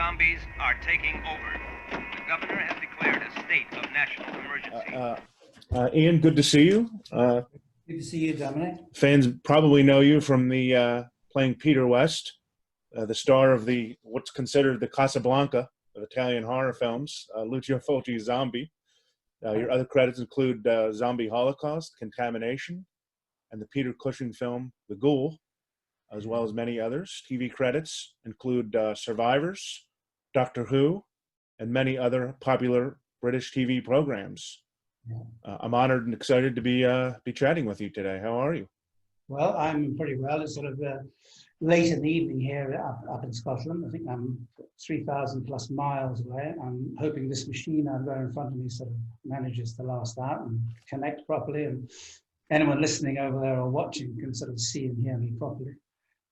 zombies are taking over. The governor has declared a state of national emergency. Ian, good to see you. Good to see you, Dominic. Fans probably know you from the playing Peter West, the star of the what's considered the Casablanca of Italian horror films, Lucio Fulci's Zombie. Your other credits include Zombie Holocaust, Contamination, and the Peter Cushing film The Ghoul, as well as many others. TV credits include Survivors, Doctor Who, and many other popular British TV programs. I'm honored and excited to be chatting with you today. How are you? Well, I'm pretty well. It's sort of late in the evening here up in Scotland. I think I'm 3,000 plus miles away. I'm hoping this machine I've got in front of me sort of manages to last out and connect properly, and anyone listening over there or watching can sort of see and hear me properly.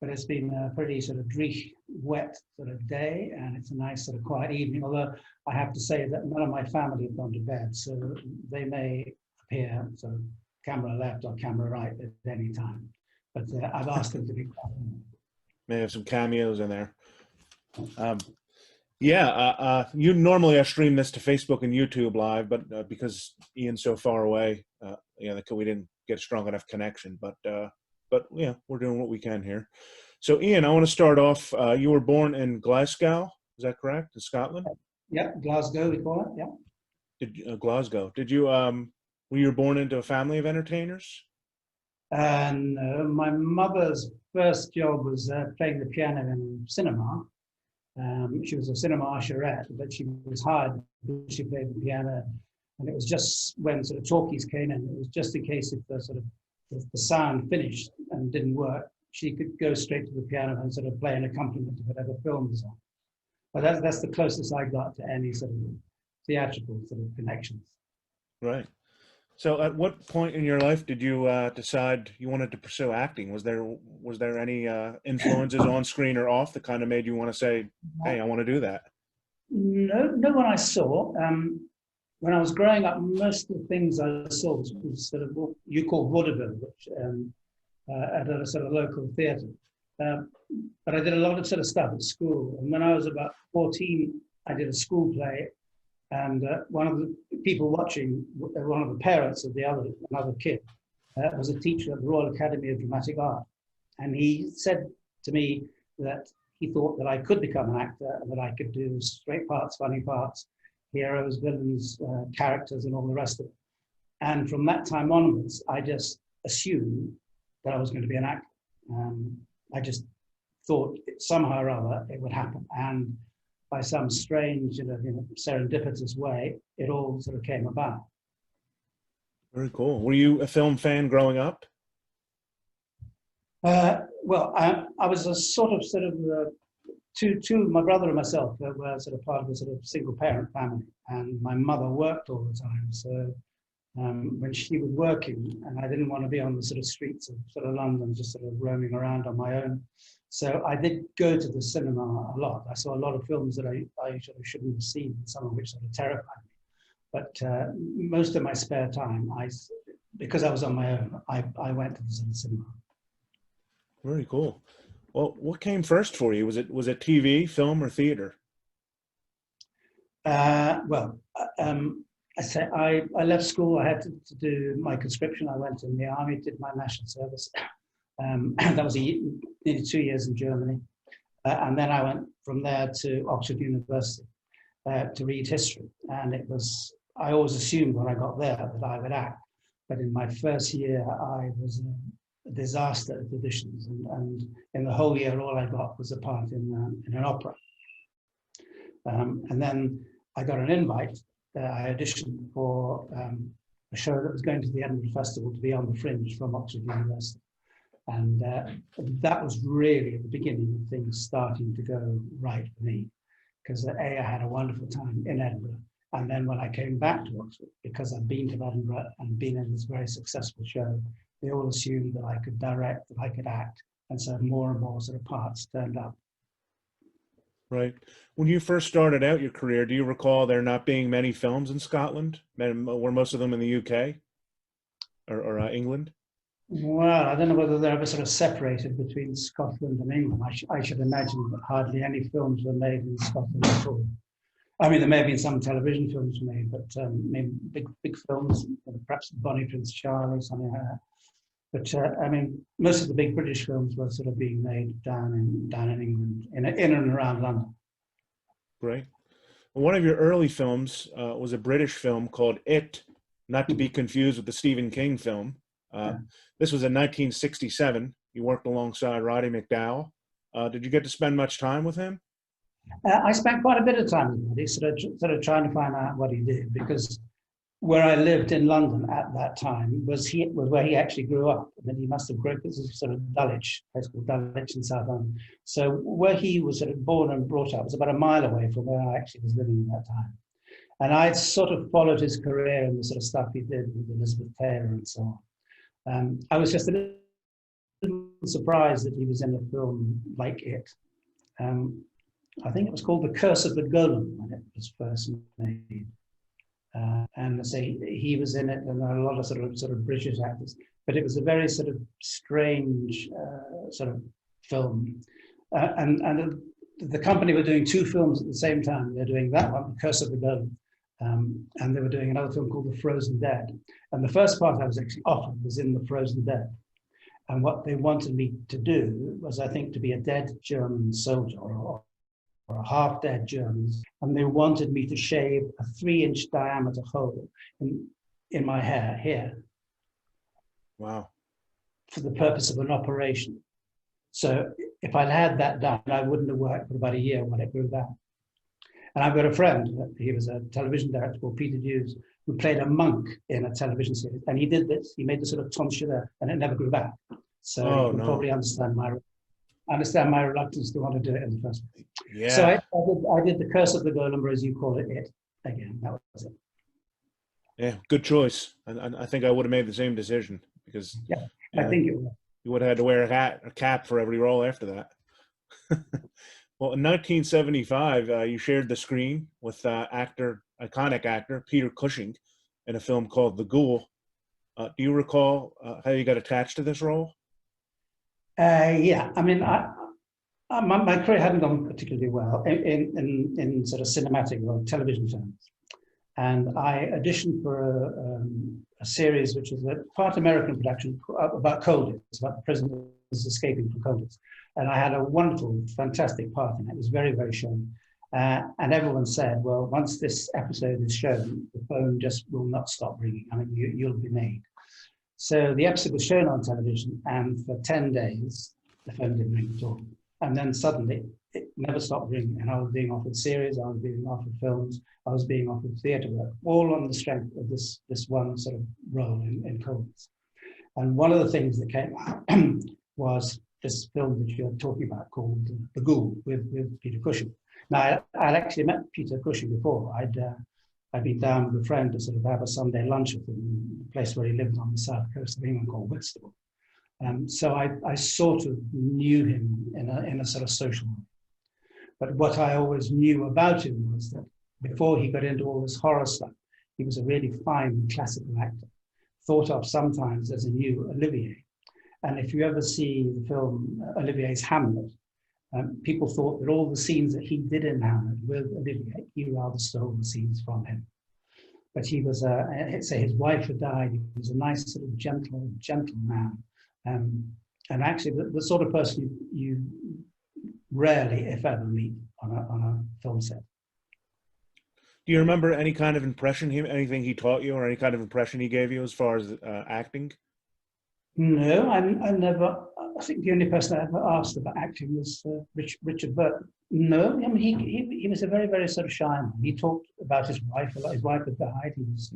But it's been a pretty sort of dreich, wet sort of day, and it's a nice sort of quiet evening, although I have to say that none of my family have gone to bed, so they may appear sort of camera left or camera right at any time. But I've asked them to be quiet. May have some cameos in there. You normally I stream this to Facebook and YouTube live, but because Ian's so far away, we didn't get a strong enough connection. But yeah, we're doing what we can here. So Ian, I want to start off. You were born in Glasgow, is that correct? In Scotland? Yeah, Glasgow we call it. Yeah. Glasgow. Did you were you born into a family of entertainers? And my mother's first job was playing the piano in cinema. She was a cinema usherette, but she was hired because she played the piano. And it was just when sort of talkies came in, it was just in case if the sound finished and didn't work, she could go straight to the piano and sort of play an accompaniment to whatever film was on. But that's the closest I got to any sort of theatrical sort of connections. Right. So at what point in your life did you decide you wanted to pursue acting? Was there any influences on screen or off that kind of made you want to say, hey, I want to do that? No one I saw. When I was growing up, most of the things I saw was sort of what you call vaudeville, which at a sort of local theatre. But I did a lot of sort of stuff at school. And when I was about 14, I did a school play. And one of the people watching, one of the parents of another kid, was a teacher at the Royal Academy of Dramatic Art. And he said to me that he thought that I could become an actor and that I could do straight parts, funny parts, heroes, villains, characters, and all the rest of it. And from that time onwards, I just assumed that I was going to be an actor. I just thought somehow or other it would happen. And by some strange, serendipitous way, it all sort of came about. Very cool. Were you a film fan growing up? Well, I was my brother and myself were sort of part of a sort of single parent family, and my mother worked all the time. So when she was working, and I didn't want to be on the sort of streets of sort of London, just sort of roaming around on my own. So I did go to the cinema a lot. I saw a lot of films that I sort of shouldn't have seen, some of which sort of terrified me. But most of my spare time, because I was on my own, I went to the cinema. Very cool. Well, what came first for you? Was it TV, film, or theater? I left school. I had to do my conscription. I went in the army, did my national service. That was nearly 2 years in Germany. And then I went from there to Oxford University to read history. And I always assumed when I got there that I would act. But in my first year, I was a disaster at auditions. And in the whole year, all I got was a part in an opera. And then I got an invite. I auditioned for a show that was going to the Edinburgh Festival to be on the fringe from Oxford University. And that was really at the beginning of things starting to go right for me, because I had a wonderful time in Edinburgh. And then when I came back to Oxford, because I'd been to Edinburgh and been in this very successful show, they all assumed that I could direct, that I could act. And so more and more sort of parts turned up. Right. When you first started out your career, do you recall there not being many films in Scotland? Were most of them in the UK or England? Well, I don't know whether they're ever sort of separated between Scotland and England. I should imagine that hardly any films were made in Scotland at all. I mean, there may have been some television films made, but maybe big films, perhaps Bonnie Prince Charlie, something like that. But I mean, most of the big British films were sort of being made down in England, in and around London. Great. One of your early films was a British film called It, not to be confused with the Stephen King film. This was in 1967. You worked alongside Roddy McDowall. Did you get to spend much time with him? I spent quite a bit of time with Roddy, sort of trying to find out what he did, because where I lived in London at that time was where he actually grew up. And then he must have grown. This is sort of Dulwich, a place called Dulwich in South London. So where he was sort of born and brought up was about a mile away from where I actually was living at that time. And I sort of followed his career and the sort of stuff he did with Elizabeth Taylor and so on. I was just a little surprised that he was in a film like It. I think it was called The Curse of the Golem when it was first made. And say he was in it, and a lot of sort of British actors. But it was a very sort of strange sort of film. And the company were doing two films at the same time. They're doing that one, The Curse of the Golem, and they were doing another film called The Frozen Dead. And the first part I was actually offered was in The Frozen Dead. And what they wanted me to do was, I think, to be a dead German soldier or a half-dead German, and they wanted me to shave a 3-inch diameter hole in my hair here. Wow. For the purpose of an operation. So if I'd had that done, I wouldn't have worked for about a year when it grew back. And I've got a friend, he was a television director called Peter Hughes, who played a monk in a television series. And he did this, he made the sort of tonsure and it never grew back. So you can probably understand my reluctance to want to do it in the first place. Yeah. So I did The Curse of the Golem, or as you call it, It, again. That was it. Yeah, good choice. And I think I would have made the same decision because I think it was. You would have had to wear a cap for every role after that. Well, in 1975, you shared the screen with iconic actor Peter Cushing in a film called The Ghoul. Do you recall how you got attached to this role? Yeah, I mean, my career hadn't gone particularly well in sort of cinematic or television films. And I auditioned for a series which was a part American production about coldness, about the prisoners escaping from coldness. And I had a wonderful, fantastic part in it. It was very, very shown. And everyone said, well, once this episode is shown, the phone just will not stop ringing. I mean, you'll be made. So the episode was shown on television, and for 10 days, the phone didn't ring at all. And then suddenly, it never stopped ringing. And I was being offered series, I was being offered films, I was being offered theatre work, all on the strength of this one sort of role in coldness. And one of the things that came out was this film that you're talking about called The Ghoul with Peter Cushing. Now, I'd actually met Peter Cushing before. I'd been down with a friend to sort of have a Sunday lunch with him in a place where he lived on the south coast of England called Whitstable. So I sort of knew him in a sort of social way. But what I always knew about him was that before he got into all this horror stuff, he was a really fine classical actor, thought of sometimes as a new Olivier. And if you ever see the film Olivier's Hamlet, people thought that all the scenes that he did in Hamlet with Olivier, he rather stole the scenes from him. But he was, say his wife had died, he was a nice sort of gentle man. And actually the sort of person you rarely, if ever, meet on a film set. Do you remember any kind of impression, anything he taught you or any kind of impression he gave you as far as acting? No, I never. I think the only person I ever asked about acting was Richard Burton. No, I mean he was a very, very sort of shy man. He talked about his wife a lot. His wife had died. He was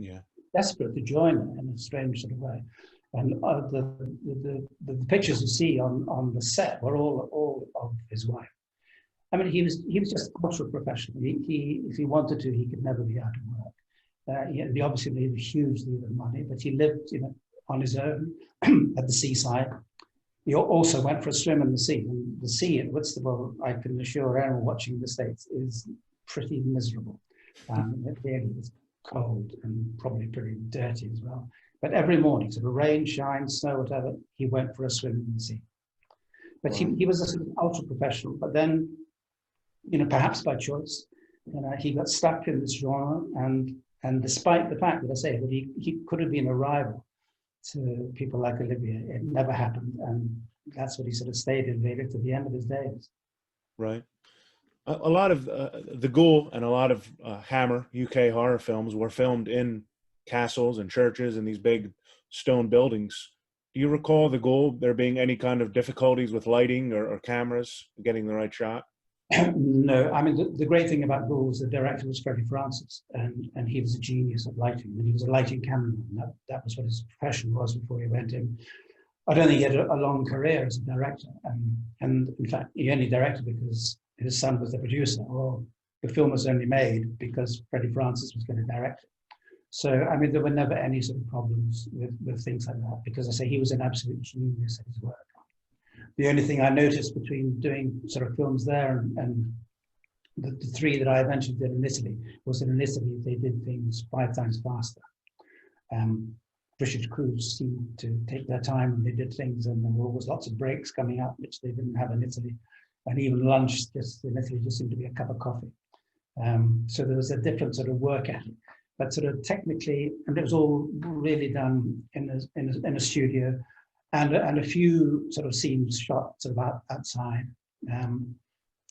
desperate to join her in a strange sort of way. And the pictures you see on the set were all of his wife. I mean, he was just ultra professional. If he wanted to, he could never be out of work. He obviously made a huge deal of money, but he lived, on his own at the seaside. He also went for a swim in the sea. And the sea at Whitstable, I can assure anyone watching the States, is pretty miserable. It really is cold and probably pretty dirty as well. But every morning, sort of rain, shine, snow, whatever, he went for a swim in the sea. But Wow. he was a sort of ultra professional. But then, perhaps by choice, he got stuck in this genre. And despite the fact that I say that he could have been a rival to people like Olivier, it never happened. And that's what he sort of stayed in really to the end of his days. Right. A lot of the Ghoul and a lot of Hammer UK horror films were filmed in castles and churches and these big stone buildings. Do you recall the Ghoul there being any kind of difficulties with lighting or cameras getting the right shot? No, I mean, the great thing about Ghoul was the director was Freddie Francis, and he was a genius at lighting, and he was a lighting cameraman. That was what his profession was before he went in. I don't think he had a long career as a director, and in fact, he only directed because his son was the producer, or the film was only made because Freddie Francis was going to direct it. So, I mean, there were never any sort of problems with things like that, because I say he was an absolute genius at his work. The only thing I noticed between doing sort of films there and the three that I eventually did in Italy was that in Italy they did things 5 times faster. British crews seemed to take their time and they did things, and there were always lots of breaks coming up, which they didn't have in Italy. And even lunch just in Italy just seemed to be a cup of coffee. So there was a different sort of work ethic. But sort of technically, and it was all really done in a studio, and a few sort of scenes shot sort of outside,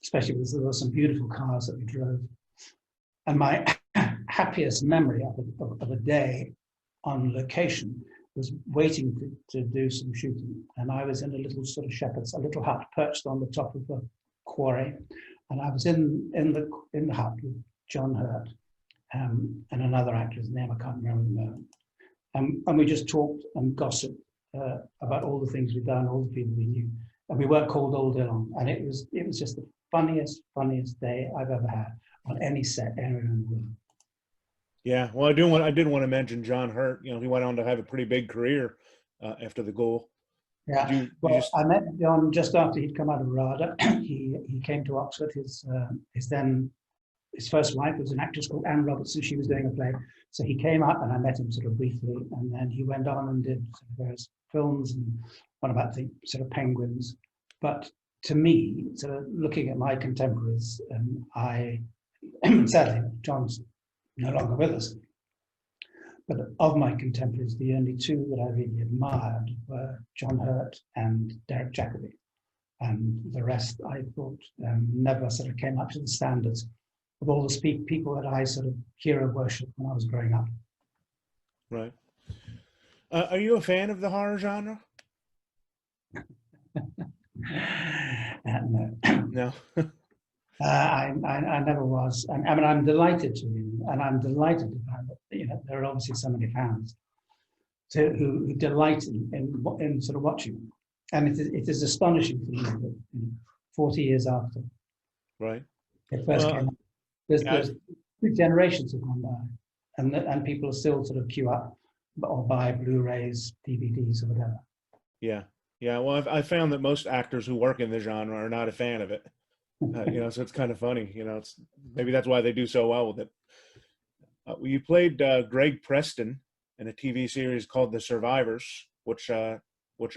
especially because there were some beautiful cars that we drove. And my happiest memory of a day on location was waiting to do some shooting. And I was in a little sort of a little hut perched on the top of the quarry. And I was in the hut with John Hurt and another actor's name, I can't remember the moment. And we just talked and gossiped about all the things we'd done, all the people we knew. And we weren't called all day long. And it was just the funniest day I've ever had on any set anywhere in the world. Yeah, well, I did want to mention John Hurt. He went on to have a pretty big career after the Ghoul. Yeah, I met John just after he'd come out of RADA. he came to Oxford. His first wife was an actress called Anne Robertson. She was doing a play, so he came up and I met him sort of briefly, and then he went on and did sort of various films and one about the sort of penguins. But to me, sort of looking at my contemporaries, I sadly John's no longer with us. But of my contemporaries, the only two that I really admired were John Hurt and Derek Jacobi. And the rest, I thought, never sort of came up to the standards of all the people that I sort of hero worshipped when I was growing up. Right. Are you a fan of the horror genre? No. No. I never was. I mean, I'm delighted to be, and I'm delighted to find that there are obviously so many fans who delight in sort of watching them. And it is astonishing to me that 40 years after Right. it first came out, there's 2 generations have gone by, and people are still sort of queue up or buy Blu-rays, DVDs, or whatever. Yeah. Yeah. Well, I found that most actors who work in the genre are not a fan of it. So it's kind of funny. It's maybe that's why they do so well with it. You played Greg Preston in a TV series called The Survivors, which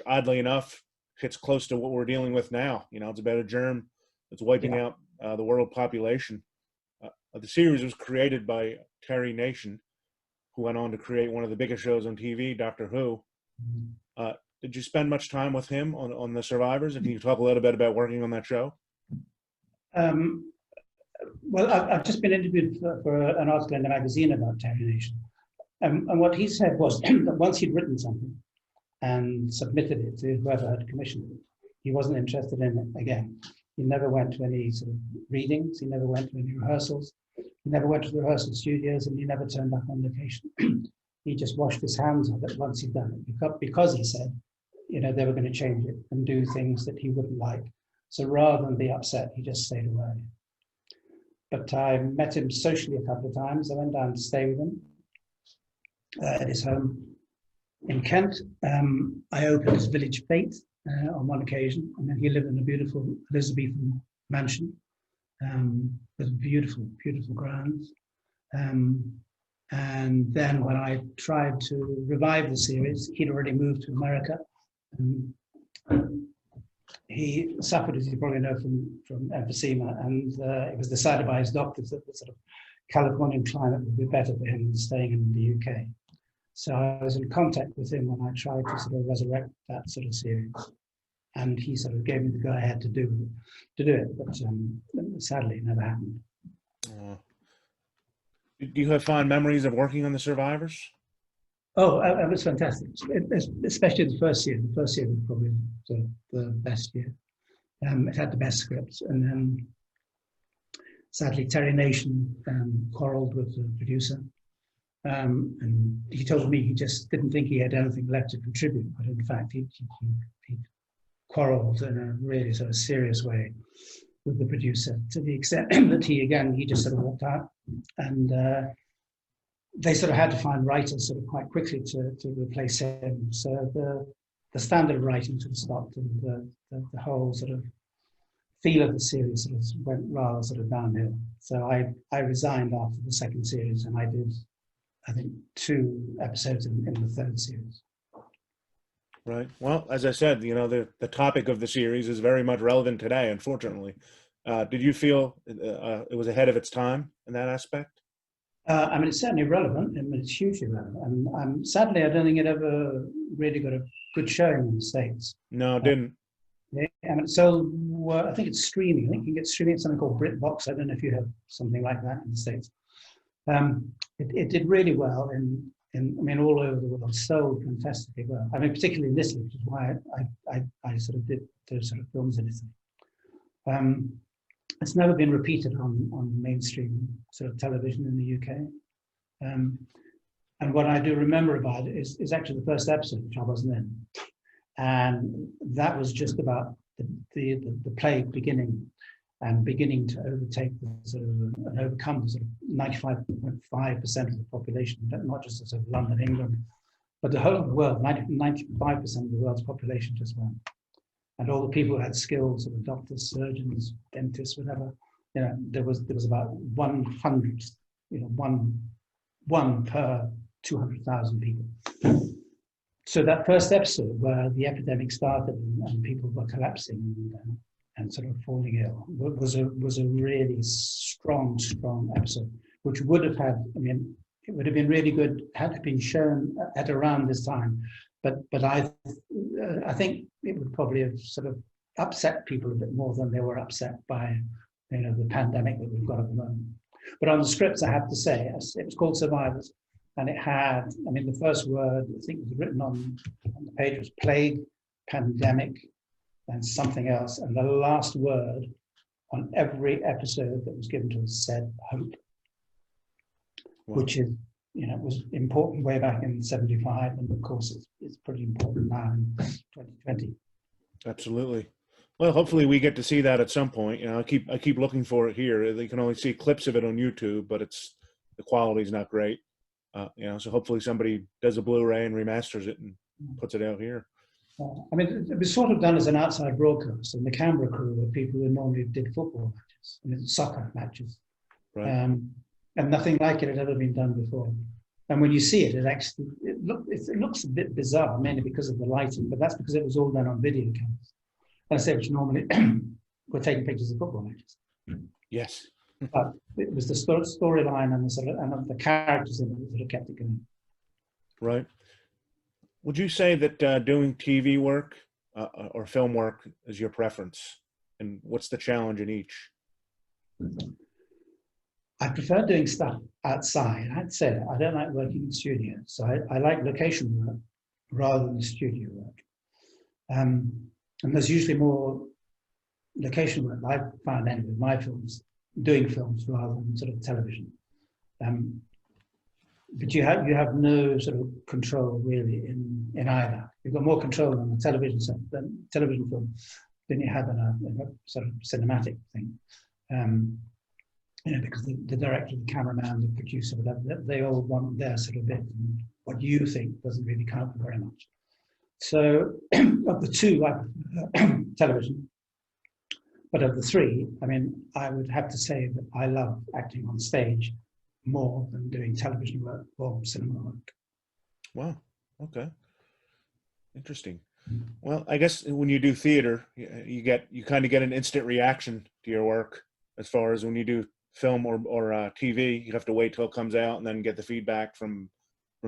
oddly enough hits close to what we're dealing with now. It's about a germ that's wiping out the world population. The series was created by Terry Nation, who went on to create one of the biggest shows on TV, Doctor Who. Did you spend much time with him on The Survivors? And can you talk a little bit about working on that show? Well, I've just been interviewed for an article in the magazine about Terry Nation. And what he said was that once he'd written something and submitted it to whoever had commissioned it, he wasn't interested in it again. He never went to any sort of readings. He never went to any rehearsals. He never went to the rehearsal studios, and he never turned up on location. He just washed his hands of it once he'd done it, because he said, they were going to change it and do things that he wouldn't like. So rather than be upset, he just stayed away. But I met him socially a couple of times. I went down to stay with him at his home in Kent. I opened his Village Fete on one occasion, and then he lived in a beautiful Elizabethan mansion with beautiful, beautiful grounds. And then when I tried to revive the series, he'd already moved to America. And he suffered, as you probably know, from emphysema, and it was decided by his doctors that the sort of Californian climate would be better for him than staying in the UK. So I was in contact with him when I tried to sort of resurrect that sort of series, and he sort of gave me the go-ahead to do it, but sadly, it never happened. Do you have fond memories of working on The Survivors? Oh, it was fantastic, especially the first year. The first year was probably the best year. It had the best scripts, and then sadly Terry Nation quarreled with the producer, and he told me he just didn't think he had anything left to contribute, but in fact he quarreled in a really sort of serious way with the producer, to the extent that he just sort of walked out, and they sort of had to find writers sort of quite quickly to replace him. So the standard of writing sort of stopped, and the whole sort of feel of the series sort of went rather sort of downhill. So I resigned after the second series, and I did, I think, 2 episodes in the third series. Right. Well, as I said, you know, the topic of the series is very much relevant today, unfortunately. Did you feel it was ahead of its time in that aspect? I mean, it's certainly relevant. I mean, it's hugely relevant. And sadly, I don't think it ever really got a good showing in the States. No, it didn't. Yeah, I mean, so I think it's streaming. I think you can get streaming at something called BritBox. I don't know if you have something like that in the States. It did really well I mean, all over the world, sold fantastically well. I mean, particularly in Italy, which is why I sort of did those sort of films in Italy. It's never been repeated on mainstream sort of television in the UK. And what I do remember about it is actually the first episode, which I wasn't in. And that was just about the plague beginning to overtake the sort of, and overcome the sort of 95.5% of the population, not just the sort of London, England, but the whole of the world. 95% of the world's population just went. And all the people who had skills, sort of doctors, surgeons, dentists, whatever, you know, there was about 100, you know, one per 200,000 people. So that first episode where the epidemic started and people were collapsing and sort of falling ill was a really strong episode, which would have had, I mean, it would have been really good had it been shown at around this time. But I think it would probably have sort of upset people a bit more than they were upset by, you know, the pandemic that we've got at the moment. But on the scripts, I have to say, it was called Survivors, and it had, I mean, the first word I think was written on the page was plague, pandemic, and something else, and the last word on every episode that was given to us said hope, wow. Which is, you know, it was important way back in 75, and of course it's pretty important now in 2020. Absolutely. Well, hopefully we get to see that at some point. You know, I keep looking for it here. You can only see clips of it on YouTube, but the quality's not great. You know, so hopefully somebody does a Blu-ray and remasters it and puts it out here. I mean, it was sort of done as an outside broadcast, and the camera crew were people who normally did football matches, I mean, soccer matches. Right. And nothing like it had ever been done before. And when you see it, it looks a bit bizarre, mainly because of the lighting, but that's because it was all done on video cameras. And I say, which normally we're taking pictures of football matches. Yes. But it was the storyline and the sort of, and the characters in it that sort of kept it going. Right. Would you say that doing TV work or film work is your preference? And what's the challenge in each? I prefer doing stuff outside. I'd say that. I don't like working in studios. So I like location work rather than studio work. And there's usually more location work I've found anyway with my films, doing films rather than sort of television. But you have no sort of control really in either. You've got more control on the television set than television film than you have in a sort of cinematic thing. You know, because the director, the cameraman, the producer, whatever, they all want their sort of bit, and what you think doesn't really count for very much. So of the two, I prefer television. But of the three, I mean, I would have to say that I love acting on stage more than doing television work or cinema work. Wow. Okay. Interesting. Well, I guess when you do theater, you kind of get an instant reaction to your work. As far as when you do film or TV, you have to wait till it comes out and then get the feedback from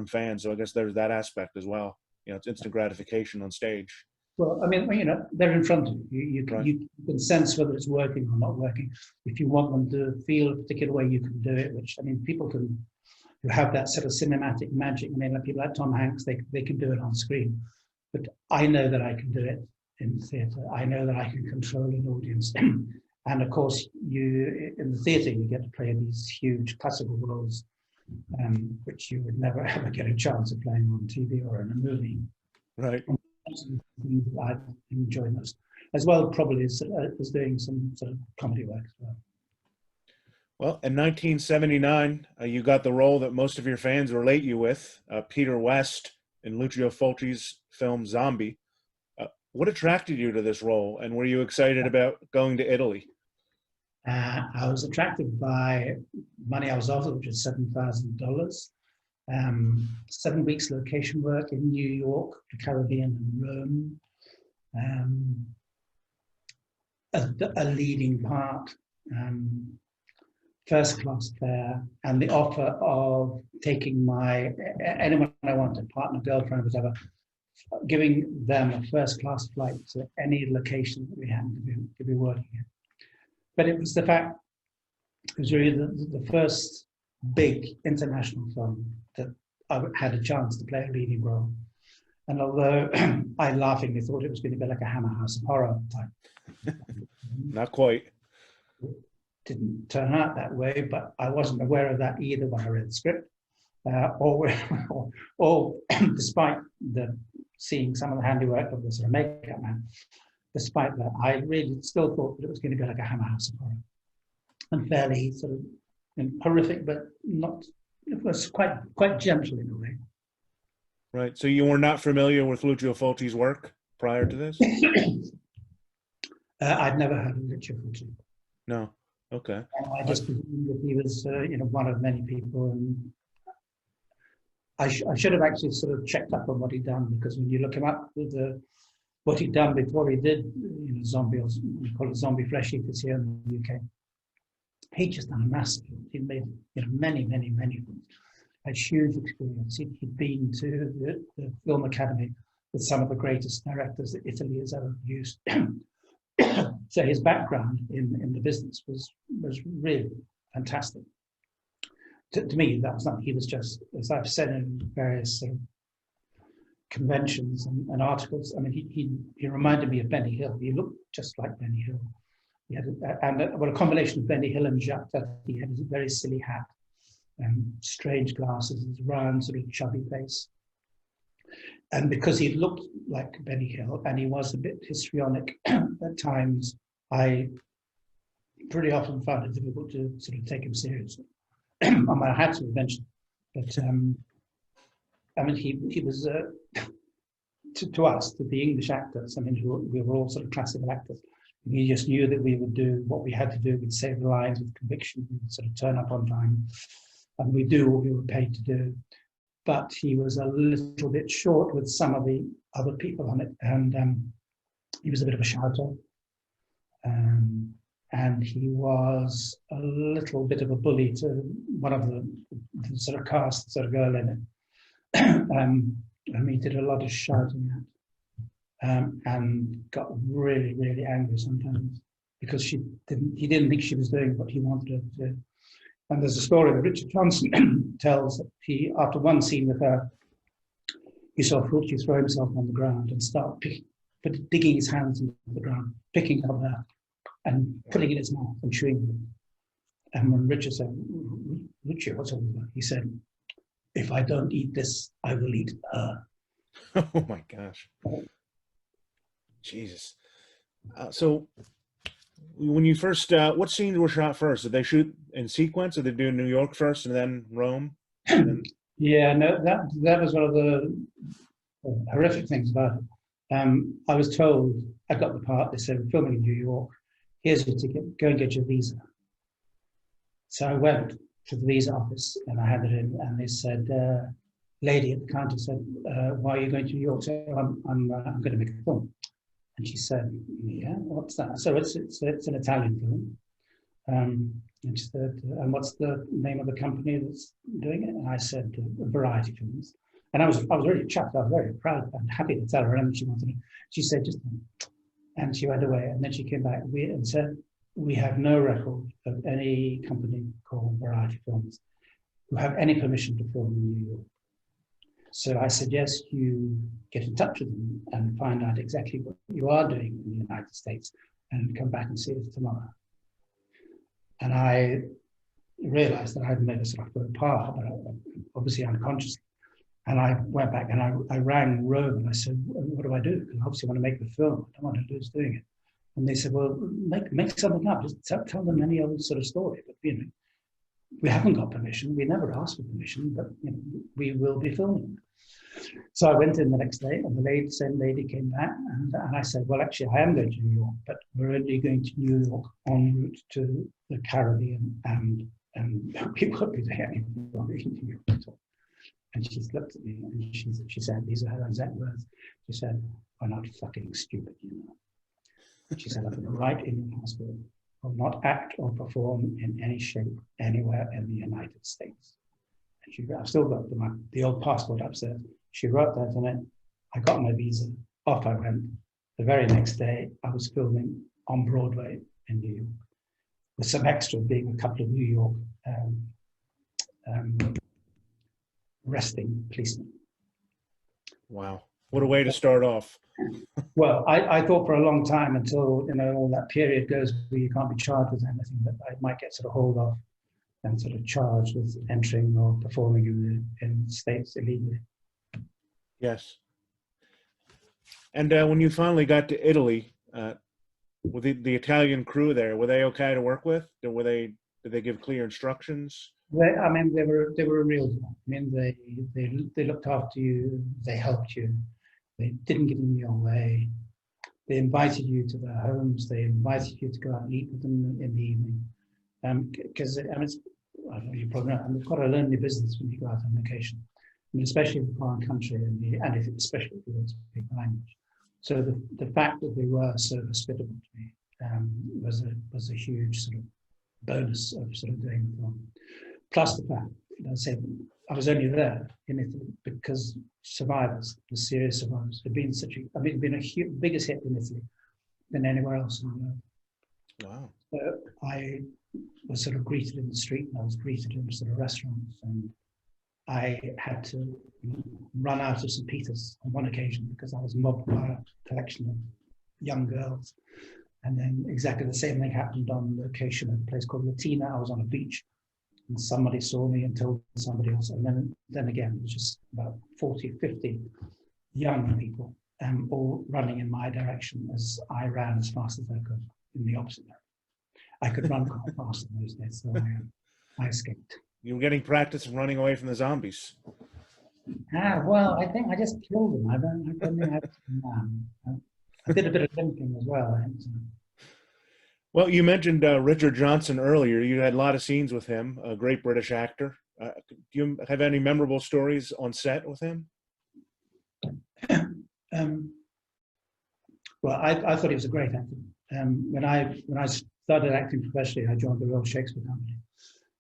fans. So I guess there's that aspect as well. You know, it's instant gratification on stage. Well, I mean, you know, they're in front of you. Right. You can sense whether it's working or not working. If you want them to feel a particular way, you can do it. Which, I mean, people who have that sort of cinematic magic. I mean, like people like Tom Hanks, they can do it on screen. But I know that I can do it in theatre. I know that I can control an audience. And of course, you in the theatre, you get to play these huge classical roles, which you would never ever get a chance of playing on TV or in a movie. Right. I enjoy most, as well probably as doing some sort of comedy work as well. Well, in 1979, you got the role that most of your fans relate you with, Peter West, in Lucio Fulci's film Zombie. What attracted you to this role, and were you excited about going to Italy? I was attracted by money I was offered, which was $7,000. 7 weeks location work in New York, the Caribbean, and Rome. A leading part, first class fare, and the offer of taking anyone I wanted, partner, girlfriend, whatever, giving them a first class flight to any location that we happened to be working in. But it was the fact, it was really the first big international film that I had a chance to play a leading role. And although I laughingly thought it was going to be like a Hammer House of Horror type. Not quite. It didn't turn out that way, but I wasn't aware of that either when I read the script. Or despite seeing some of the handiwork of the sort of makeup man, despite that, I really still thought that it was going to be like a Hammer House of Horror. And fairly sort of horrific, but not, it was quite gentle in a way. Right. So you were not familiar with Lucio Fulci's work prior to this? I'd never heard of Lucio Fulci. No. Okay. I just presumed that he was, one of many people, and I should have actually sort of checked up on what he'd done, because when you look him up with what he'd done before he did, Zombie, or we call it Zombie Flesh Eaters here in the UK, he'd just done a massive. He'd made many films. Had huge experience. He'd been to the Film Academy with some of the greatest directors that Italy has ever produced. So his background in the business was really fantastic. To me, that was not. He was just, as I've said in various conventions and articles. I mean, he reminded me of Benny Hill. He looked just like Benny Hill. He had a combination of Benny Hill and Jacques Tati. He had a very silly hat, strange glasses, his round sort of chubby face. And because he looked like Benny Hill and he was a bit histrionic at times, I pretty often found it difficult to sort of take him seriously. I mean, I had to eventually, but I mean, he was to us, to the English actors. I mean, we were all sort of classical actors. We just knew that we would do what we had to do. We'd say the lines with conviction. We'd sort of turn up on time, and we'd do what we were paid to do. But he was a little bit short with some of the other people on it, and he was a bit of a shouter, and he was a little bit of a bully to one of the sort of cast sort of girl in it. And he did a lot of shouting at, and got really, really angry sometimes because he didn't think she was doing what he wanted her to do. And there's a story that Richard Johnson tells that after one scene with her, he saw Fulci throw himself on the ground and start digging his hands into the ground, picking up her and putting it in his mouth and chewing them. And when Richard said, "Lucio, what's all that?" He said, "If I don't eat this, I will eat her." Oh my gosh. Jesus. So when you first, what scenes were shot first? Did they shoot in sequence, or did they do New York first and then Rome? And then... Yeah, no, that was one of the horrific things about it. I was told, I got the part, they said, "We're filming in New York. Here's your ticket, go and get your visa." So I went to the visa office, and I handed it in, and they said, lady at the counter said, why are you going to New York? So I'm going to make a film. And she said, yeah, what's that? So it's an Italian film. And she said, and what's the name of the company that's doing it? And I said, Variety Films. And I was really chuffed. I was very proud and happy to tell her. And she wanted to. She said, just, and she went away. And then she came back and said, we have no record of any company called Variety Films who have any permission to film in New York. So I suggest you get in touch with them and find out exactly what you are doing in the United States and come back and see us tomorrow. And I realized that I'd made a sort of faux pas, but obviously unconsciously. And I went back and I rang Rome and I said, what do I do? Because I obviously want to make the film. I don't want to lose doing it. And they said, well, make something up. Just tell them any old sort of story. But, you know, we haven't got permission. We never asked for permission, but you know, we will be filming. So I went in the next day, and the same lady came back, and I said, well, actually, I am going to New York, but we're only going to New York en route to the Caribbean, and we won't be doing any filming in New York at all. And she looked at me, and she said, these are her exact words. She said, we're not fucking stupid, you know. She said, I'm going to write in your passport, will not act or perform in any shape anywhere in the United States. And I've still got the old passport upstairs. She wrote that on it. I got my visa. Off I went. The very next day, I was filming on Broadway in New York, with some extra being a couple of New York arresting policemen. Wow. What a way to start off. Well, I thought for a long time until, you know, all that period goes where you can't be charged with anything, that I might get sort of hauled off and sort of charged with entering or performing in the States illegally. Yes. And when you finally got to Italy, with the Italian crew there, were they okay to work with? Did they give clear instructions? They were a real deal. I mean, they looked after you. They helped you. They didn't get in your way. They invited you to their homes. They invited you to go out and eat with them in the evening. Because you probably know, it's quite a lonely business when you go out on vacation, and especially in a foreign country, especially if you don't speak the language. So the fact that they were so hospitable to me was a huge sort of bonus of sort of doing the film. Plus the fact, I said, I was only there in Italy because survivors, the serious survivors, had been been a biggest hit in Italy than anywhere else in the world. Wow. So I was sort of greeted in the street, and I was greeted in sort of restaurants, and I had to run out of St. Peter's on one occasion because I was mobbed by a collection of young girls. And then exactly the same thing happened on location at a place called Latina. I was on a beach, and somebody saw me and told somebody else. And then again, it was just about 40, 50 young people all running in my direction as I ran as fast as I could in the opposite direction. I could run quite fast in those days, so I escaped. You were getting practice running away from the zombies. Well, I think I just killed them. I don't think I did a bit of limping as well. I think so. Well, you mentioned Richard Johnson earlier. You had a lot of scenes with him, a great British actor. Do you have any memorable stories on set with him? Well, I thought he was a great actor. When I started acting professionally, I joined the Royal Shakespeare Company,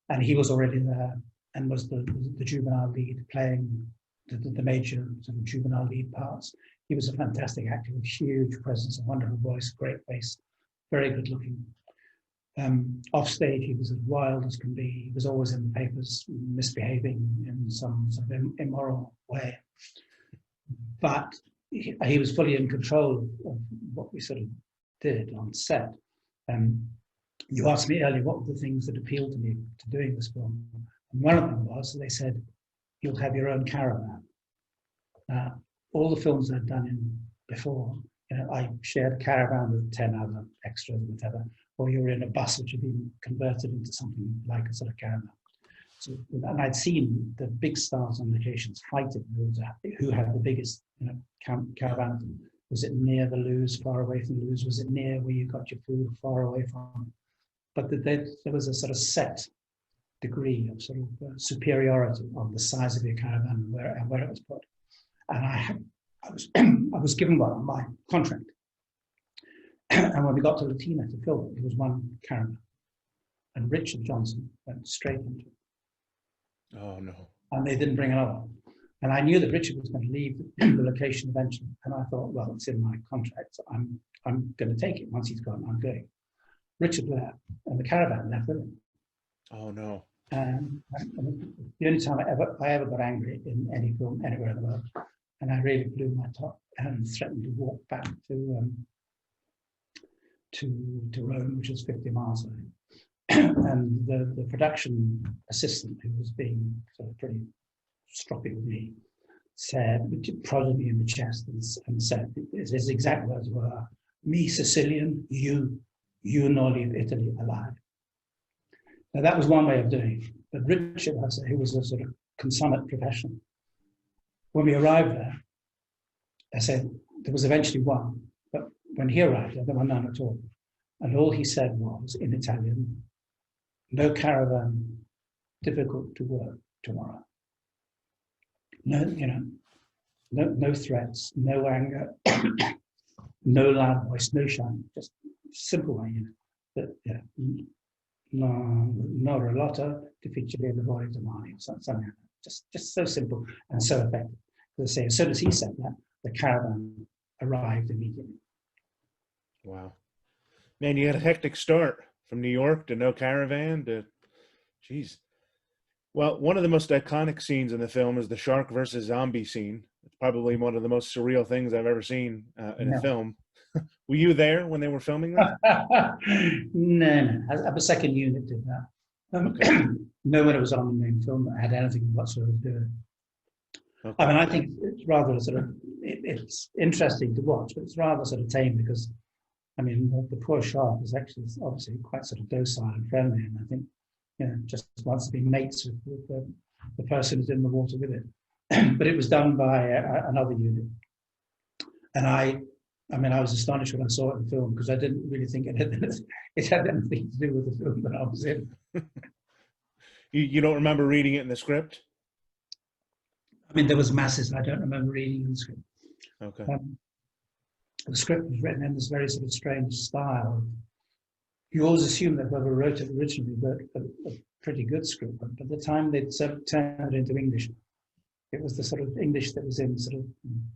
and he was already there and was the juvenile lead, playing the major sort of juvenile lead parts. He was a fantastic actor with huge presence, a wonderful voice, great face, very good looking. Off stage, he was as wild as can be. He was always in the papers, misbehaving in some sort of immoral way. But he was fully in control of what we sort of did on set. You asked me earlier what were the things that appealed to me to doing this film. And one of them was, they said, you'll have your own caravan. All the films I'd done in before, you know, I shared a caravan with 10 other extras, whatever, or you were in a bus which had been converted into something like a sort of caravan. So, and I'd seen the big stars on locations fighting who had the biggest, you know, caravan. Was it near the loos, far away from the loos? Was it near where you got your food, far away from? But there was a sort of set degree of sort of superiority of the size of your caravan and where it was put. And I was I was given one on my contract. And when we got to Latina to film it, it was one caravan. And Richard Johnson went straight into it. Oh no. And they didn't bring another one. And I knew that Richard was going to leave the location eventually. And I thought, well, it's in my contract, so I'm going to take it. Once he's gone, I'm going. Richard left, and the caravan left with him. Oh no. And the only time I ever got angry in any film anywhere in the world, and I really blew my top and threatened to walk back to Rome, which is 50 miles away. And the production assistant, who was being sort of pretty stroppy with me, said, prodded me in the chest and said, his exact words were, "Me Sicilian, you nor leave Italy alive." Now that was one way of doing it. But Richard, who was a sort of consummate professional, when we arrived there, I said, there was eventually one, but when he arrived there were none at all. And all he said was, in Italian, "No caravan, difficult to work tomorrow." No, no threats, no anger, no loud voice, no shouting, just simple way, no relata, difficile lavori domani, something like that. Just so simple and so effective. As I say, as soon as he said that, the caravan arrived immediately. Wow. Man, you had a hectic start from New York to no caravan to, geez. Well, one of the most iconic scenes in the film is the shark versus zombie scene. It's probably one of the most surreal things I've ever seen in a film. Were you there when they were filming that? No. The second unit did that. Okay. No one was on the main film that had anything whatsoever to do with it. Okay. I mean, I think it's rather sort of, it's interesting to watch, but it's rather sort of tame because, I mean, the poor shark is actually obviously quite sort of docile and friendly, and I think, just wants to be mates with the person who's in the water with it. But it was done by another unit. And I was astonished when I saw it in film because I didn't really think it had anything to do with the film that I was in. You don't remember reading it in the script? I mean, there was masses I don't remember reading in the script. Okay. The script was written in this very sort of strange style. You always assume that whoever wrote it originally wrote a pretty good script, but by the time they'd turned it into English, it was the sort of English that was in sort of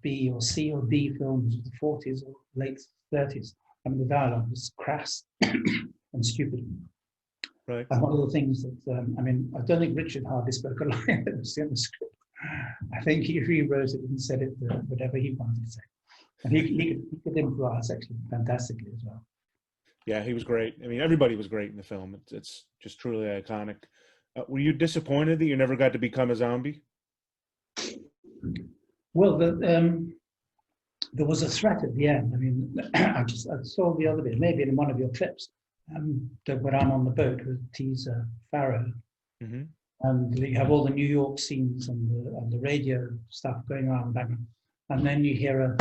B or C or D films of the 40s or late 30s. I mean, the dialogue was crass and stupid. Right. And one of the things that, I don't think Richard hardly spoke a line that was in the script. I think he rewrote it and said it whatever he wanted to say. And he could improvise actually fantastically as well. Yeah, he was great. I mean, everybody was great in the film. It's just truly iconic. Were you disappointed that you never got to become a zombie? Well, there was a threat at the end. I mean, I saw the other bit, maybe in one of your clips, that when I'm on the boat with Teaser Farrow, Mm-hmm. and you have all the New York scenes and the radio stuff going on in the background, and then you hear a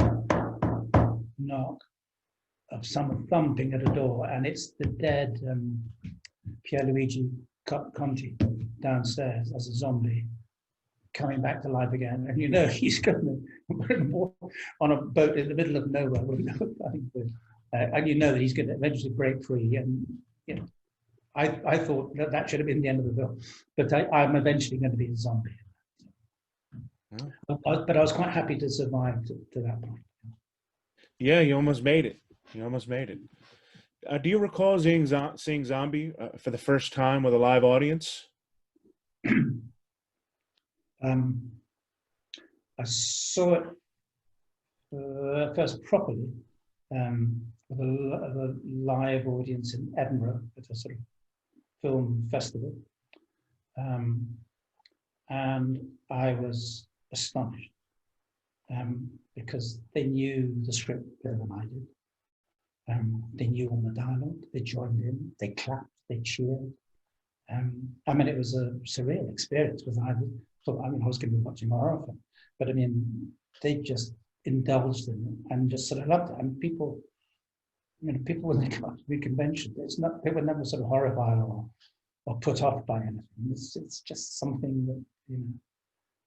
knock of someone thumping at a door, and it's the dead Pierluigi Conti downstairs as a zombie coming back to life again, and he's going to on a boat in the middle of nowhere with nothing to, and that he's going to eventually break free. And I thought that should have been the end of the film, but I'm eventually going to be a zombie. Oh. But I was quite happy to survive to that point. Yeah, you almost made it. Do you recall seeing Zombie for the first time with a live audience? I saw it first properly with a live audience in Edinburgh at a sort of film festival, and I was astonished because they knew the script better than I did. They knew all the dialogue, they joined in, they clapped, they cheered. It was a surreal experience because I thought, I was going to be watching a horror film, but they just indulged in it and just sort of loved it. And people when they come up to the convention, they were never sort of horrified or or put off by anything. It's just something that, you know,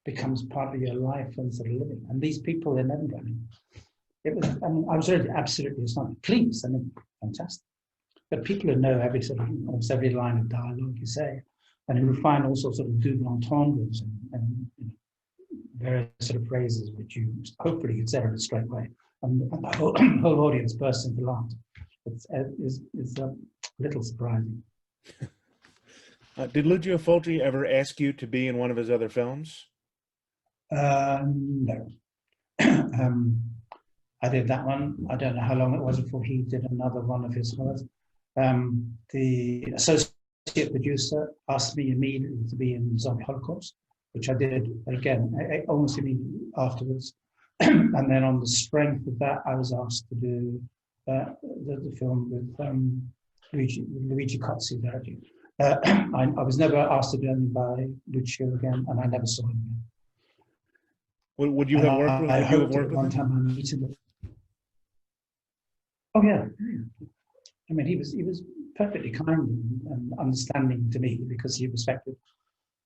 becomes part of your life and sort of living. And these people in Edinburgh, I mean, it was, I mean, I was really absolutely astonished. Please, I mean, fantastic. But people who know every sort of, almost every line of dialogue you say, and who find all sorts of double entendres and you know, various sort of phrases which you hopefully you'd say it straight away, and the whole audience bursts into laughter. It's a little surprising. Did Lucio Fulci ever ask you to be in one of his other films? No. I did that one. I don't know how long it was before he did another one of his horrors. The associate producer asked me immediately to be in Zombie Holocaust, which I did again almost immediately afterwards. And then on the strength of that, I was asked to do the film with Luigi Cozzi directing. I was never asked to do anything by Lucio again, and I never saw him again. Would you have worked with? I Would you have hoped worked at with one him? time I meet him. Oh yeah. I mean, he was perfectly kind and understanding to me because he respected,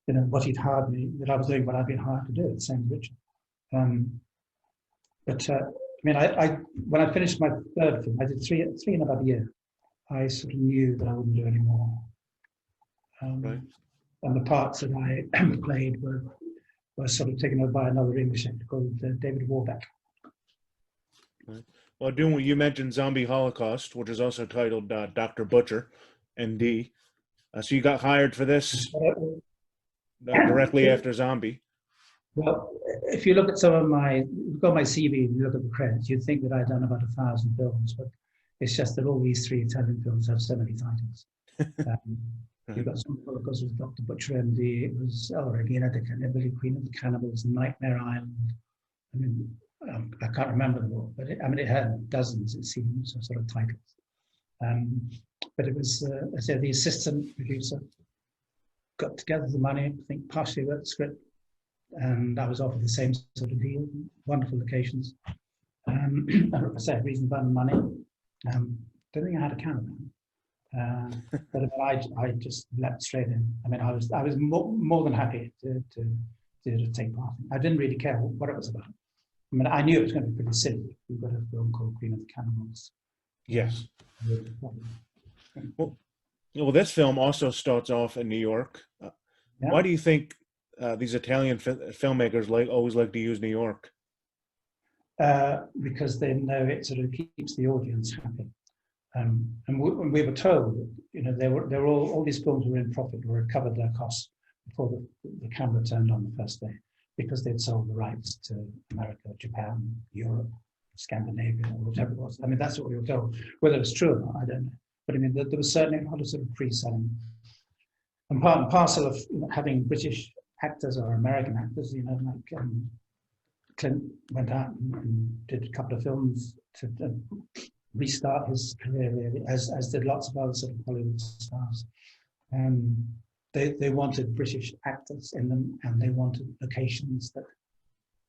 you know, what he'd hired me, that I was doing what I'd been hired to do. The same with Richard. I mean, I when I finished my third film, I did three in about a year. I sort of knew that I wouldn't do any more. Right. And the parts that I played were sort of taken over by another English actor called David Warbeck. Right. Well, doing you mentioned Zombie Holocaust, which is also titled Dr. Butcher, MD. So you got hired for this directly after Zombie. Well, if you look at some of my, you've got my CV and you look at the credits, you'd think that I'd done about 1,000 films, but it's just that all these 3 Italian films have so many titles. You've got Zombie Holocaust with Dr. Butcher, MD. It was El Regina de Cannibali, Queen of the Cannibals, Nightmare Island. I mean, I can't remember them all, but it had dozens, it seems, of sort of titles. But it was, I said, the assistant producer got together the money, I think partially wrote the script, and I was offered the same sort of deal, wonderful locations. I said, reason for the money. Don't think I had a caravan. But I just leapt straight in. I mean, I was more than happy to take part. I didn't really care what it was about. I mean, I knew it was going to be pretty silly. We've got a film called Queen of the Cannibals. Yes. Well, this film also starts off in New York. Yeah. Why do you think these Italian filmmakers always like to use New York? Because they know it sort of keeps the audience happy. And we were told that, you know, they were all these films were in profit or had covered their costs before the camera turned on the first day, because they'd sold the rights to America, Japan, Europe, Scandinavia, or whatever it was. I mean, that's what we were told. Whether it's true or not, I don't know. But I mean, there was certainly a lot of sort of pre-selling. And part and parcel of, you know, having British actors or American actors, you know, like Clint went out and did a couple of films to restart his career, really, as did lots of other sort of Hollywood stars. They wanted British actors in them, and they wanted locations that,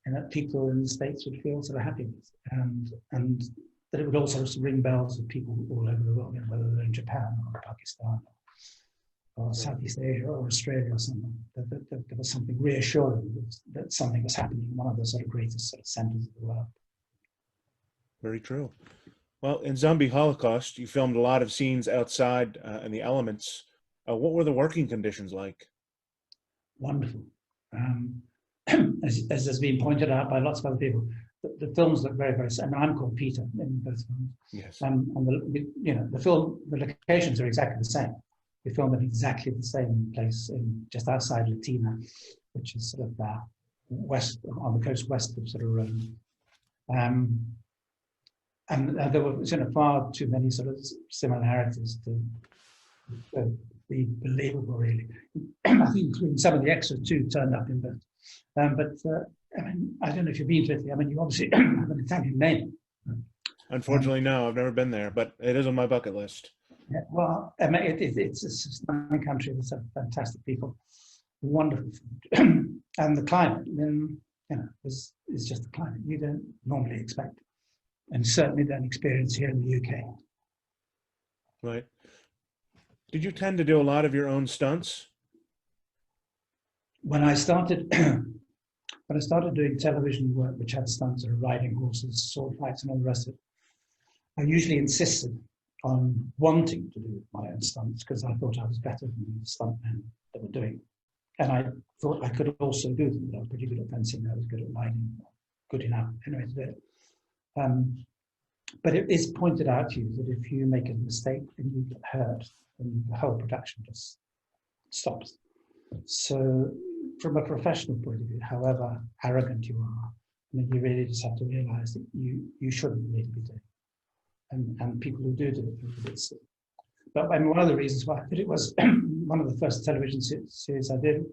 you know, people in the States would feel sort of happy with, and that it would also sort of ring bells with people all over the world, you know, whether they're in Japan or Pakistan or Southeast Asia or Australia or something. That there was something reassuring that something was happening in one of the sort of greatest sort of centers of the world. Very true. Well, in Zombie Holocaust, you filmed a lot of scenes outside in the elements. What were the working conditions like? Wonderful. As has been pointed out by lots of other people, the films look very, very similar. I'm called Peter in both films. Yes. And the locations are exactly the same. We filmed in exactly the same place just outside Latina, which is sort of west, on the coast west of sort of Rome. And there were, you know, far too many sort of similarities to be believable, really. I think including some of the extras too turned up in both. I mean, I don't know if you've been to Italy. I mean, you obviously have an Italian name. Unfortunately, no, I've never been there, but it is on my bucket list. Yeah, well, I mean, it's a stunning country with some fantastic people, wonderful food, and the climate. Then, you know, is just the climate you don't normally expect, and certainly don't experience here in the UK. Right. Did you tend to do a lot of your own stunts? When I started, when I started doing television work, which had stunts of riding horses, sword fights, and all the rest of it, I usually insisted on wanting to do my own stunts because I thought I was better than the stuntmen that were doing. And I thought I could also do them. I was pretty good at fencing. I was good at riding, good enough anyway to do it. But it is pointed out to you that if you make a mistake and you get hurt, then the whole production just stops. So from a professional point of view, however arrogant you are, I mean, you really just have to realize that you shouldn't really be doing it. And people who do it are a bit sick. But I mean, one of the reasons why I did it was one of the first television series I did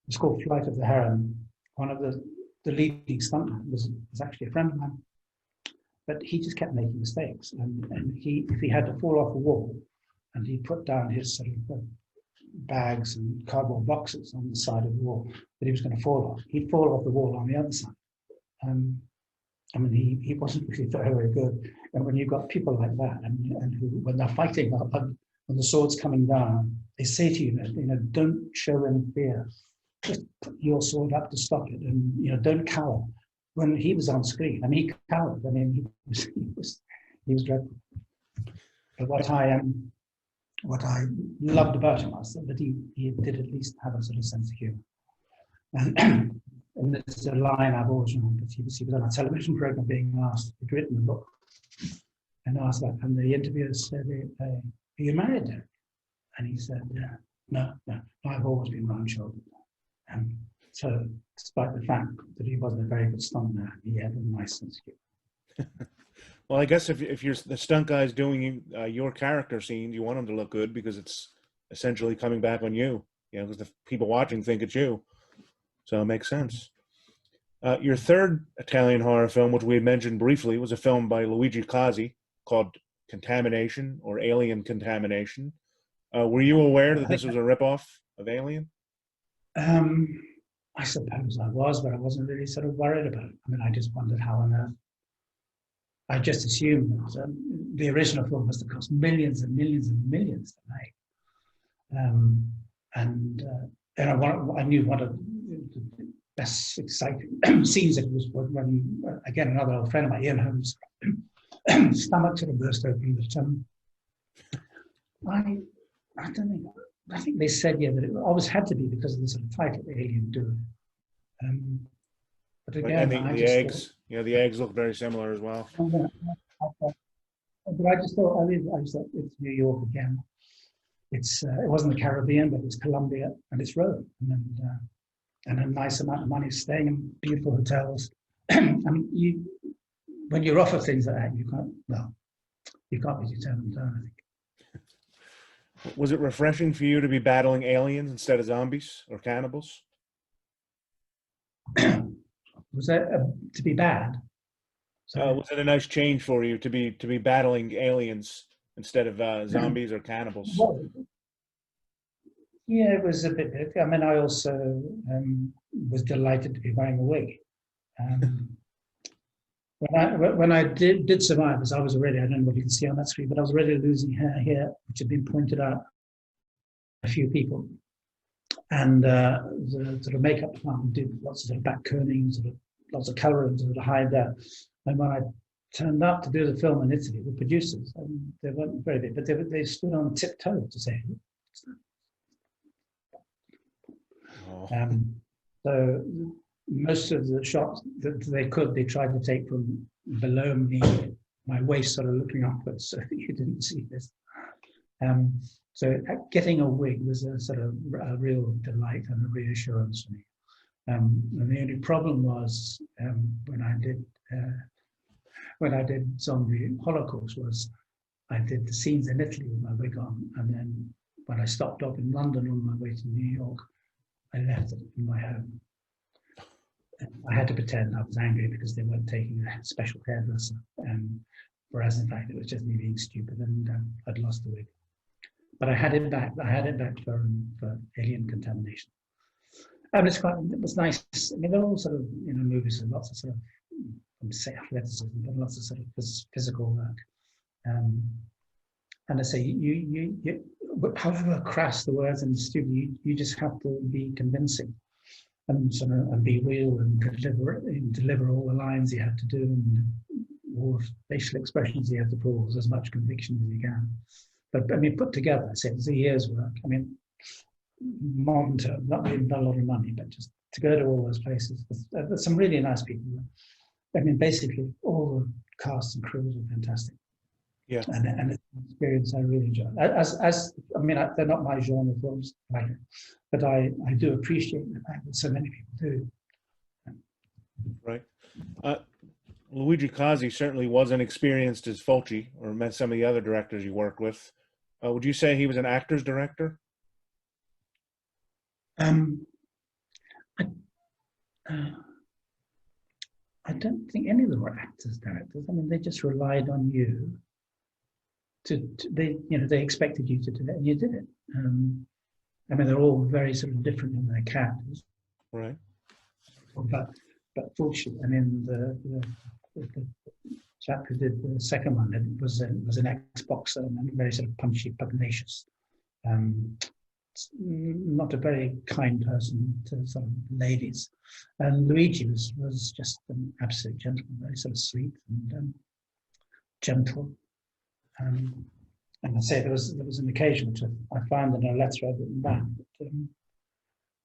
was called Flight of the Heron. One of the leading stuntmen was actually a friend of mine. But he just kept making mistakes, and if he had to fall off a wall, and he put down his sort of bags and cardboard boxes on the side of the wall that he was going to fall off, he'd fall off the wall on the other side. I mean, he wasn't really very good. And when you've got people like that, and who, when they're fighting, when the sword's coming down, they say to you, don't show any fear. Just put your sword up to stop it, and don't cower. When he was on screen, I mean, he cowered. I mean, he was dreadful. But what I loved about him was that he did at least have a sort of sense of humor. And this is a line I've always remembered. He was on a television program being asked, he'd written a book, and asked that, and the interviewer said, "Are you married, Derek?" And he said, "No, I've always been round-shouldered." So, despite the fact that he wasn't a very good stuntman, he had a nice sense of humor. Well, I guess if you're the stunt guy's doing your character scenes, you want him to look good because it's essentially coming back on you. Because the people watching think it's you. So it makes sense. Your third Italian horror film, which we had mentioned briefly, was a film by Luigi Cozzi called Contamination or Alien Contamination. Were you aware that this was a ripoff of Alien? I suppose I was, but I wasn't really sort of worried about it. I mean, I just wondered how on earth. I just assumed that the original film must have cost millions and millions and millions to make. I knew one of the best exciting scenes it was when again, another old friend of mine, Ian Holmes' stomach sort of burst open. But I don't think. I think they said, that it always had to be because of the sort of title, Alien Doer. But again, the eggs, the eggs look very similar as well. But I just thought, it's New York again. It wasn't the Caribbean, but it's Colombia and it's Rome, and a nice amount of money, staying in beautiful hotels. I mean, when you're offered things like that, you can't really turn them down, I think. Was it refreshing for you to be battling aliens instead of zombies or cannibals? Was that to be bad? Was it a nice change for you to be battling aliens instead of zombies or cannibals? Well, yeah, it was a bit. I mean, I also was delighted to be wearing a wig. When I did survive, as I was already, I don't know what you can see on that screen, but I was already losing hair here, which had been pointed out a few people. And the sort of makeup department did lots of sort of back kerning, lots of coloring to hide that. And when I turned up to do the film in Italy, the producers, they weren't very big, but they stood on tiptoe to say, so most of the shots that they tried to take from below me, my waist sort of looking upwards, so you didn't see this. So getting a wig was a sort of a real delight and a reassurance for me. And the only problem was when I did Zombie Holocaust was I did the scenes in Italy with my wig on, and then when I stopped up in London on my way to New York, I left it in my home. I had to pretend I was angry because they weren't taking a special hairdresser, whereas in fact it was just me being stupid, and I'd lost the wig. But I had it back. I had it back for Alien Contamination. And it was nice. I mean, they're all sort of movies with lots of sort of, I would say athleticism, but lots of sort of physical work. And I say however crass the words in the studio, you just have to be convincing and sort of and be real and deliver all the lines you have to do and all the facial expressions you have to pull with as much conviction as you can. But I mean, put together, I say it's a year's work. I mean, modern term, not a lot of money, but just to go to all those places. There's some really nice people. I mean, basically, all the cast and crews are fantastic. Yeah. And it's an experience I really enjoy. As I mean, they're not my genre films, but I do appreciate the fact that so many people do. Right. Luigi Cozzi certainly wasn't experienced as Fulci or met some of the other directors you worked with. Would you say he was an actor's director? I don't think any of them were actors, directors. I mean, they just relied on you. They expected you to do it, and you did it. I mean, they're all very sort of different in their characters, Right. but Fulci, I mean, the chap who did the second one was an ex-boxer and very sort of punchy, pugnacious. Not a very kind person to some ladies, and Luigi was just an absolute gentleman, very sort of sweet and gentle. And I say there was an occasion which I found in a letter I'd written back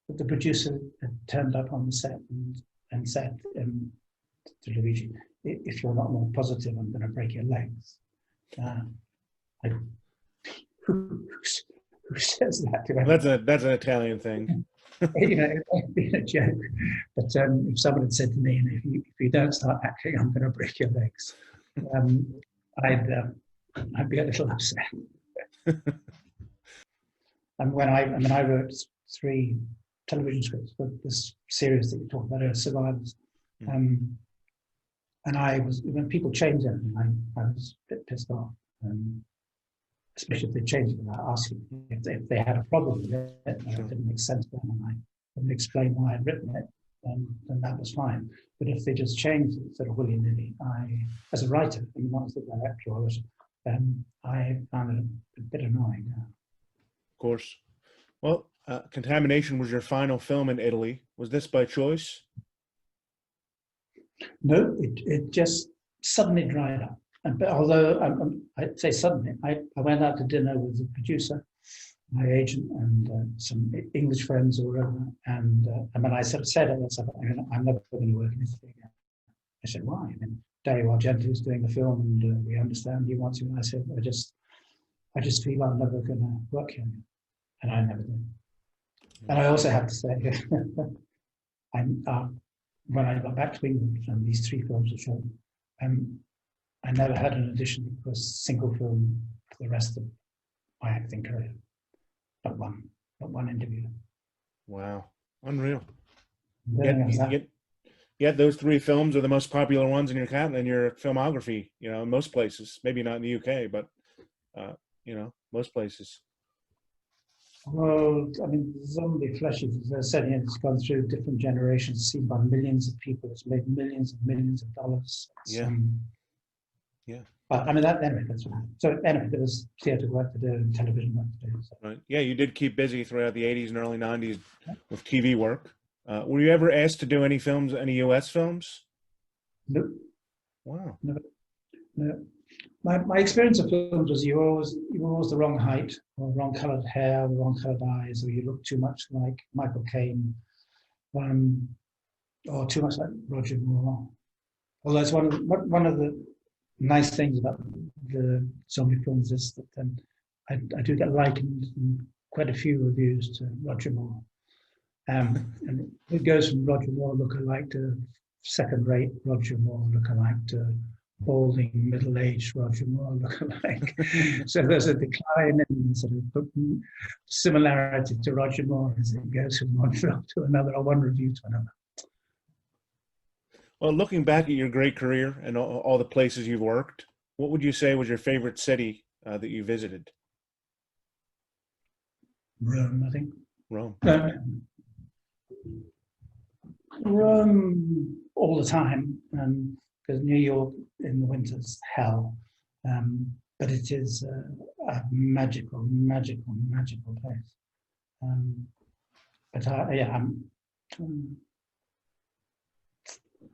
that the producer had turned up on the set and said to Luigi, "If you're not more positive, I'm going to break your legs." Who says that to him? That's an Italian thing. It'd been a joke. But if someone had said to me, "If you don't start acting, I'm going to break your legs," I'd be a little upset. And when I wrote 3 television scripts for this series that you talked about, Survivors, and when people change anything, I was a bit pissed off. Especially if they changed it without asking. If they had a problem with it, it didn't make sense to them, and I didn't explain why I'd written it, then that was fine. But if they just changed it sort of willy-nilly, as a writer, and not as a director, I found it a bit annoying. Of course. Well, Contamination was your final film in Italy. Was this by choice? No, it just suddenly dried up. But although I'd say suddenly, I went out to dinner with the producer, my agent, and some English friends or whatever. And when I sort of said it, I'm never going to work in Italy again. I said, why? I mean, Dario Argento is doing the film, and we understand he wants you. And I said, I just feel I'm never going to work here, and I never did. And I also have to say, when I got back to England and these 3 films were shown, I never had an audition for a single film for the rest of my acting career. Not one interview. Wow, unreal. Yet those 3 films are the most popular ones in your filmography. In most places. Maybe not in the UK, but most places. Well, I mean, Zombie Flesh, as I said, it's gone through different generations, seen by millions of people. It's made millions and millions of dollars. Yeah. But I mean, that's what happened. So anyway, there was theatre work to do and television work to do. So. Right. Yeah, you did keep busy throughout the 80s and early 90s with TV work. Were you ever asked to do any US films? No. Wow. No. My experience of films was you were always the wrong height, or wrong coloured hair, or wrong coloured eyes, or you looked too much like Michael Caine, or too much like Roger Moore. Although it's one of the nice things about the zombie films is that I do get likened in quite a few reviews to Roger Moore. And it goes from Roger Moore lookalike to second-rate Roger Moore lookalike to balding, middle-aged Roger Moore lookalike. So there's a decline in sort of similarity to Roger Moore as it goes from one film to another, or one review to another. Well, looking back at your great career and all the places you've worked, what would you say was your favorite city that you visited? Rome, I think. Rome. Rome all the time, because New York in the winter's hell. but it is a magical, magical, magical place. But yeah,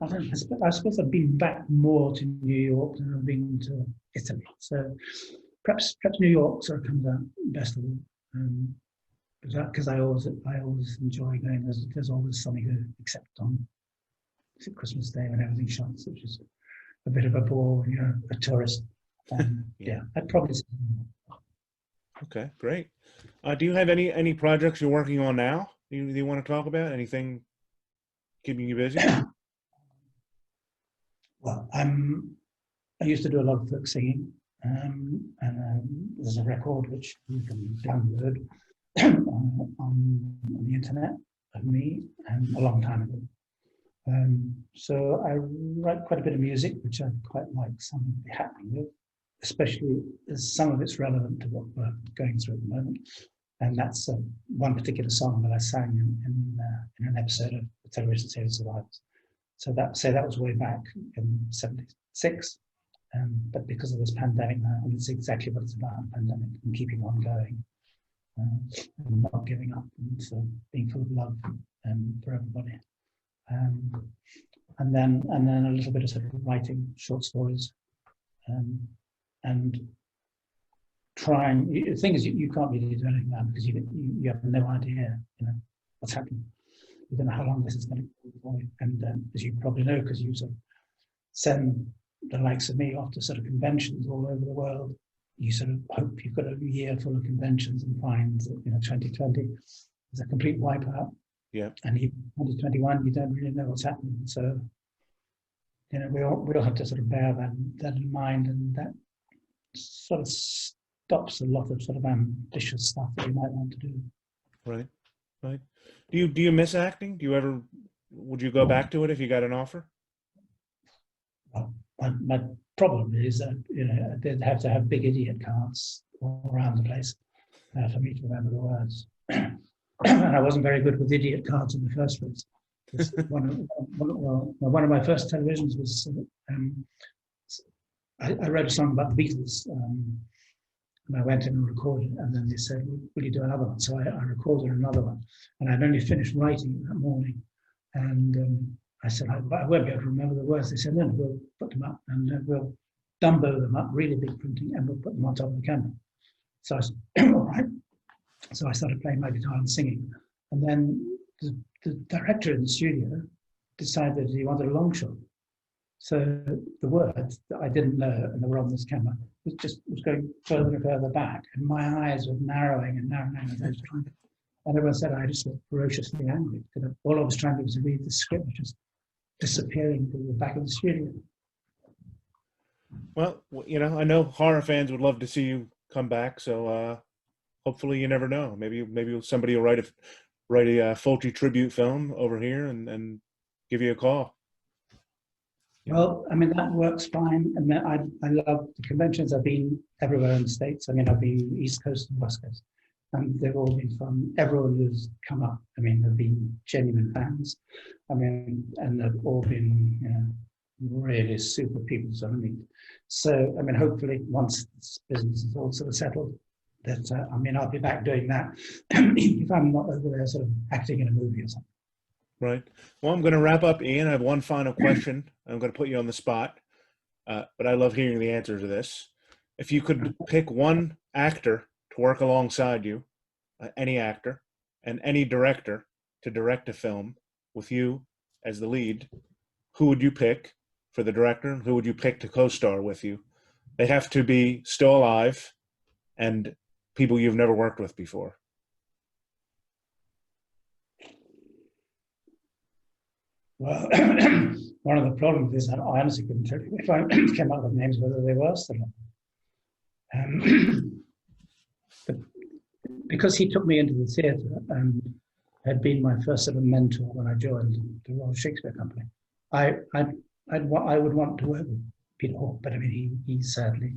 I suppose I've been back more to New York than I've been to Italy. So perhaps New York sort of comes out best of all. Because I always enjoy going. There's always something to do, except on Christmas Day when everything shuts, which is a bit of a bore when you're a tourist. Yeah, I'd probably say. Okay, great. Do you have any projects you're working on now? Do you want to talk about anything keeping you busy? Well, I used to do a lot of folk singing, and there's a record which you can download on the internet of me a long time ago. So I write quite a bit of music, which I quite like something to be happening with, especially as some of it's relevant to what we're going through at the moment. And that's one particular song that I sang in an episode of the television series Survivors. So that was way back in '76. But because of this pandemic now, and it's exactly what it's about, a pandemic and keeping on going, and not giving up, and so being full of love for everybody. And then a little bit of sort of writing short stories, and trying. The thing is, you can't really do anything now because you have no idea, what's happening. You don't know how long this is going to go for you. And as you probably know, because you sort of send the likes of me off to sort of conventions all over the world, you sort of hope you've got a year full of conventions and find that 2020 is a complete wipeout. Yeah. And even 2021, you don't really know what's happening. So, we all have to sort of bear that in mind, and that sort of stops a lot of sort of ambitious stuff that you might want to do. Right. Do you miss acting? Would you go back to it if you got an offer? Well, my problem is that they'd have to have big idiot cards all around the place for me to remember the words. And I wasn't very good with idiot cards in the first place. One of my first televisions was I wrote a song about the Beatles, and I went in and recorded it, and then they said, will you do another one? So I recorded another one, and I'd only finished writing it that morning, and I said, I won't be able to remember the words. They said, no, we'll put them up, and we'll Dumbo them up, really big printing, and we'll put them on top of the camera. So I said, all right. So I started playing my guitar and singing, and then the director in the studio decided he wanted a long shot. So the words that I didn't know, and they were on this camera, was going further and further back, and my eyes were narrowing and narrowing as I was trying to. And everyone said I just was ferociously angry because all I was trying to do was read the script, which was disappearing to the back of the studio. Well, I know horror fans would love to see you come back, so hopefully, you never know. Maybe somebody will write a Fulci tribute film over here and give you a call. Well, I mean, that works fine. And I love the conventions. I've been everywhere in the States. I mean, I've been East Coast and West Coast, and they've all been fun. Everyone who's come up, I mean, they've been genuine fans. I mean, and they've all been, really super people to meet. So, I mean, hopefully, once this business is all sort of settled, that I'll be back doing that if I'm not over there sort of acting in a movie or something. Right. Well, I'm going to wrap up, Ian. I have one final question. I'm going to put you on the spot, but I love hearing the answer to this. If you could pick one actor to work alongside you, any actor, and any director to direct a film with you as the lead, who would you pick for the director? Who would you pick to co-star with you? They have to be still alive and people you've never worked with before. Well, one of the problems is that I honestly couldn't tell you if I came up with names whether they were still alive. But because he took me into the theatre and had been my first sort of mentor when I joined the Royal Shakespeare Company, I would want to work with Peter Hall, but I mean he sadly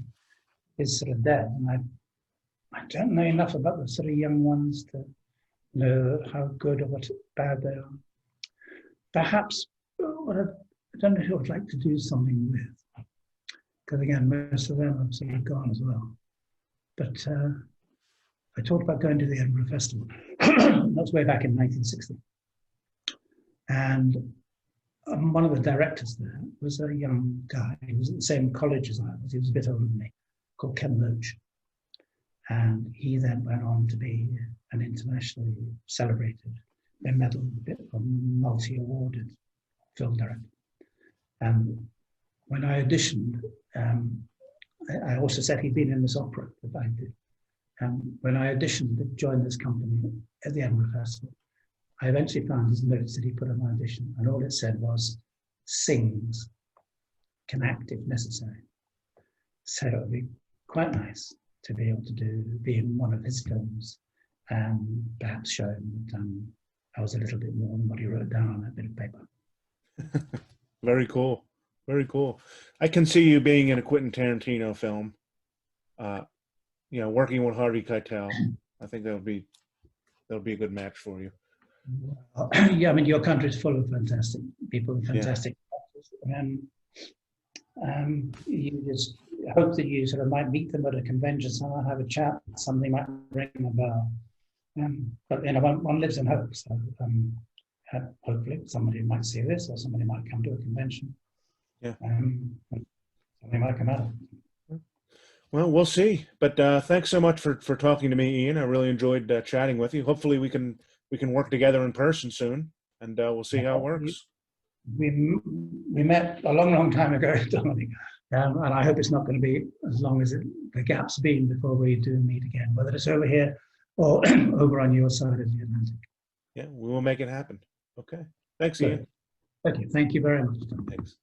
is sort of dead, and I don't know enough about the sort of young ones to know how good or what bad they are. Perhaps I don't know who I'd like to do something with. because again, most of them have sort of gone as well. But I talked about going to the Edinburgh Festival. That's way back in 1960. And one of the directors there was a young guy. He was at the same college as I was. He was a bit older than me, called Ken Loach. And he then went on to be an internationally celebrated, medal, multi-awarded film director. And when I auditioned, I also said he'd been in this opera that I did. When I auditioned to join this company at the Edinburgh Festival, I eventually found his notes that he put on my audition, and all it said was, sings, can act if necessary. So it would be quite nice to be able to be in one of his films and perhaps show him that I was a little bit more than what he wrote down on that bit of paper. Very cool. Very cool. I can see you being in a Quentin Tarantino film, working with Harvey Keitel. I think that'll be a good match for you. Yeah, I mean, your country is full of fantastic people and fantastic actors. And you just hope that you sort of might meet them at a convention, somehow have a chat, something might ring a bell. But one lives in hope. So hopefully somebody might see this, or somebody might come to a convention. Yeah. Something might come out of it. Well, we'll see. But thanks so much for talking to me, Ian. I really enjoyed chatting with you. Hopefully we can work together in person soon, and we'll see how it works. We met a long, long time ago, Dominic, and I hope it's not going to be as long as the gap's been before we do meet again, whether it's over here or over on your side of the Atlantic. Yeah, we will make it happen. Okay. Thanks, Ian. Thank you. Thank you very much. Thanks.